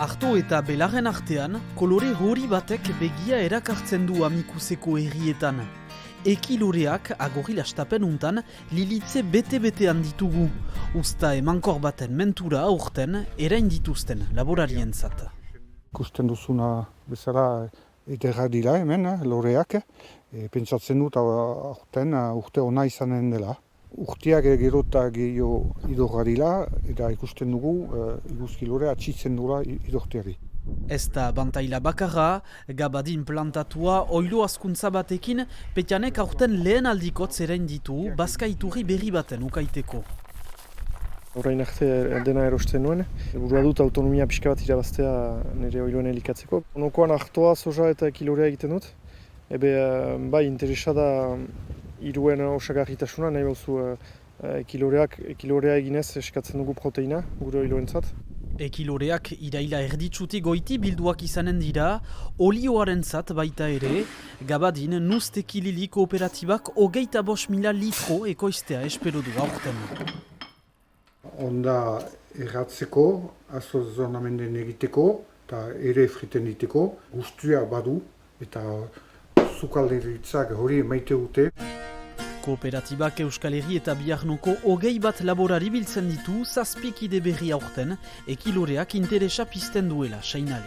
Arto eta belarren artean, kolore hori batek begia erakartzen du amikuseko herrietan. Ekiloreak agorri lastapen untan lilitze bete-betean ditugu. Usta emankor baten mentura aurten erain dituzten laborarientzat. Ikusten duzuna bezala ederra dira hemen, loreak. Pentsatzen dut aurten urte ona izanen dela. Urteak gero eta gehiago idorra dira, eta ikusten dugu iguzki lorea atxitzen dura idorteari. Ez da bantaila bakarra, Gabadin plantatua oilo azkuntza batekin, Petianek aurten lehen aldikotz erain ditu bazkaiturri berri baten ukaiteko. Orain arte dena erosten nuen, burua dut autonomia pixka bat irabaztea nire oiloen elikatzeko. Onokoan artoa, soja eta ekilorea egiten dut. Bai, interesa da iruen osagarritasuna, nahi bauzu ekilorea eginez eskatzen dugu proteina gure oiloentzat. Ekiloreak iraila erditsutik goiti bilduak izanen dira, olioarentzat baita ere, Gabadin Nuztekilili kooperatibak 25.000 litro ekoiztea espero du aurten. Onda erratzeko, azoz zonamenden egiteko, eta ere friten diteko, guztia badu, eta sukalderitzak hori emaite dute. Kooperatibak Euskal Herri eta Biarnoko 21 laborari biltzen ditu, 7 kide berri aurten, ekiloreak interesa pizten duela, sainale.